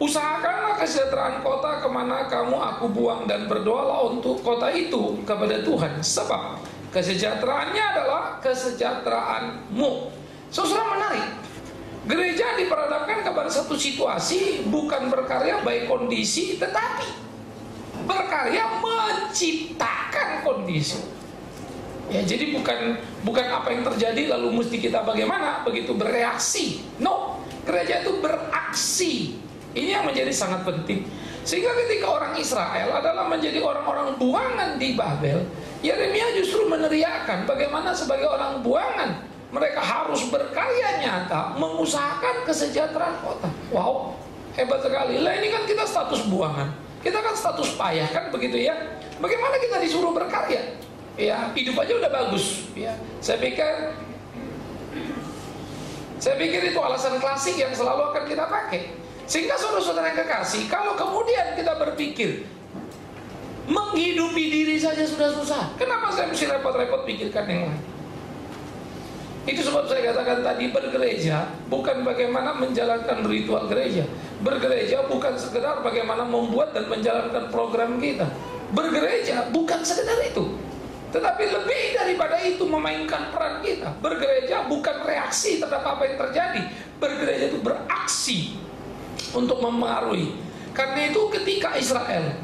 Usahakanlah kesejahteraan kota kemana kamu aku buang, dan berdoalah untuk kota itu kepada Tuhan, sebab kesejahteraannya adalah kesejahteraanmu. Saudara, menarik. Gereja diperhadapkan kepada satu situasi, bukan berkarya baik kondisi, tetapi berkarya menciptakan kondisi. Ya, jadi bukan apa yang terjadi lalu mesti kita bagaimana begitu bereaksi. No, gereja itu beraksi. Ini yang menjadi sangat penting. Sehingga ketika orang Israel adalah menjadi orang-orang buangan di Babel, Yeremia justru meneriakkan bagaimana sebagai orang buangan mereka harus berkarya nyata, mengusahakan kesejahteraan kota. Wow, hebat sekali. Lah, ini kan kita status buangan, kita kan status payah, kan begitu ya. Bagaimana kita disuruh berkarya? Ya, hidup aja udah bagus. Ya, saya pikir itu alasan klasik yang selalu akan kita pakai. Sehingga saudara-saudara yang kekasih, kalau kemudian kita berpikir menghidupi diri saja sudah susah, kenapa saya mesti repot-repot pikirkan yang lain? Itu sebab saya katakan tadi, bergereja bukan bagaimana menjalankan ritual gereja. Bergereja bukan sekedar bagaimana membuat dan menjalankan program kita. Bergereja bukan sekedar itu, tetapi lebih daripada itu memainkan peran kita. Bergereja bukan reaksi terhadap apa yang terjadi. Bergereja itu beraksi untuk mempengaruhi. Karena itu ketika Israel,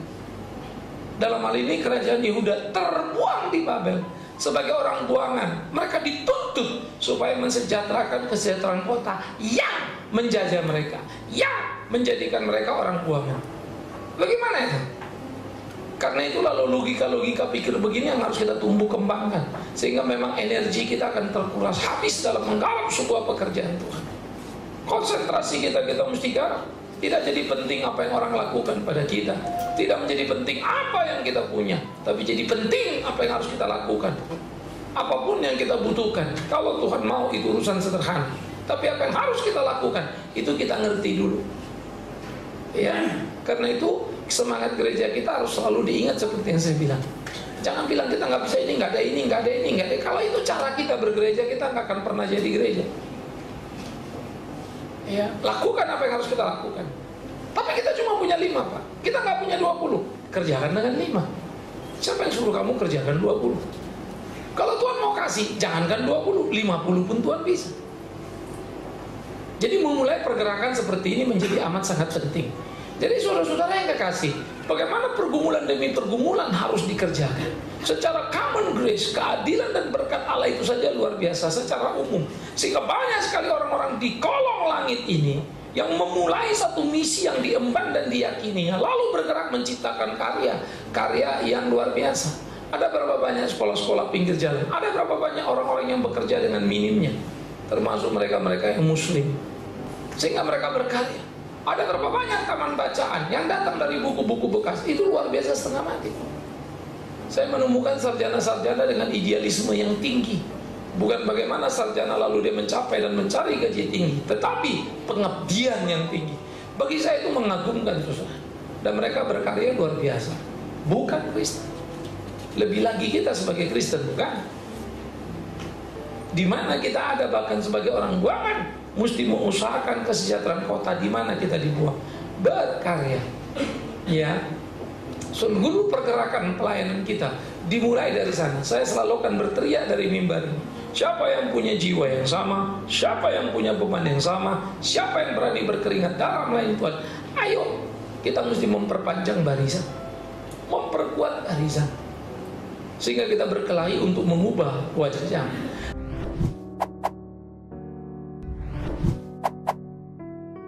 dalam hal ini kerajaan Yehuda, terbuang di Babel sebagai orang buangan, mereka dituntut supaya mensejahterakan kesejahteraan kota yang menjajah mereka, yang menjadikan mereka orang buangan. Bagaimana itu? Karena itu lalu logika-logika pikir begini yang harus kita tumbuh kembangkan, sehingga memang energi kita akan terkuras habis dalam menggarap sebuah pekerjaan Tuhan. Konsentrasi kita mesti garap. Tidak jadi penting apa yang orang lakukan pada kita, tidak menjadi penting apa yang kita punya, tapi jadi penting apa yang harus kita lakukan. Apapun yang kita butuhkan, kalau Tuhan mau, itu urusan sederhana. Tapi apa yang harus kita lakukan, itu kita ngerti dulu. Ya, karena itu semangat gereja kita harus selalu diingat seperti yang saya bilang. Jangan bilang kita nggak bisa ini, nggak ada ini, nggak ada ini, nggak ada. Kalau itu cara kita bergereja, kita nggak akan pernah jadi gereja. Ya, lakukan apa yang harus kita lakukan. Tapi kita cuma punya 5, Pak. Kita nggak punya 20. Kerjakan dengan 5. Siapa yang suruh kamu kerjakan 20? Kalau Tuhan mau kasih, jangankan 20, 50 pun Tuhan bisa. Jadi memulai pergerakan seperti ini menjadi amat sangat penting. Jadi saudara-saudara yang kekasih, bagaimana pergumulan demi pergumulan harus dikerjakan. Secara common grace, keadilan dan berkat Allah itu saja luar biasa secara umum. Sehingga banyak sekali orang-orang di kolong langit ini yang memulai satu misi yang diemban dan diyakininya, lalu bergerak menciptakan karya yang luar biasa. Ada berapa banyak sekolah-sekolah pinggir jalan, ada berapa banyak orang-orang yang bekerja dengan minimnya, termasuk mereka-mereka yang muslim, sehingga mereka berkarya. Ada berapa banyak taman bacaan yang datang dari buku-buku bekas, itu luar biasa setengah mati. Saya menemukan sarjana-sarjana dengan idealisme yang tinggi. Bukan bagaimana sarjana lalu dia mencapai dan mencari gaji tinggi, tetapi pengabdian yang tinggi. Bagi saya itu mengagumkan, saudara. Dan mereka berkarya luar biasa. Bukan Kristen. Lebih lagi kita sebagai Kristen, bukan? Di mana kita ada bahkan sebagai orang buangan, mesti mengusahakan kesejahteraan kota di mana kita dibuang. Berkarya. Ya. Seluruh pergerakan pelayanan kita dimulai dari sana. Saya selalu akan berteriak dari mimbar ini. Siapa yang punya jiwa yang sama, siapa yang punya beban yang sama, siapa yang berani berkeringat darah melayani Tuhan, ayo kita mesti memperpanjang barisan, memperkuat barisan, sehingga kita berkelahi untuk mengubah wajah.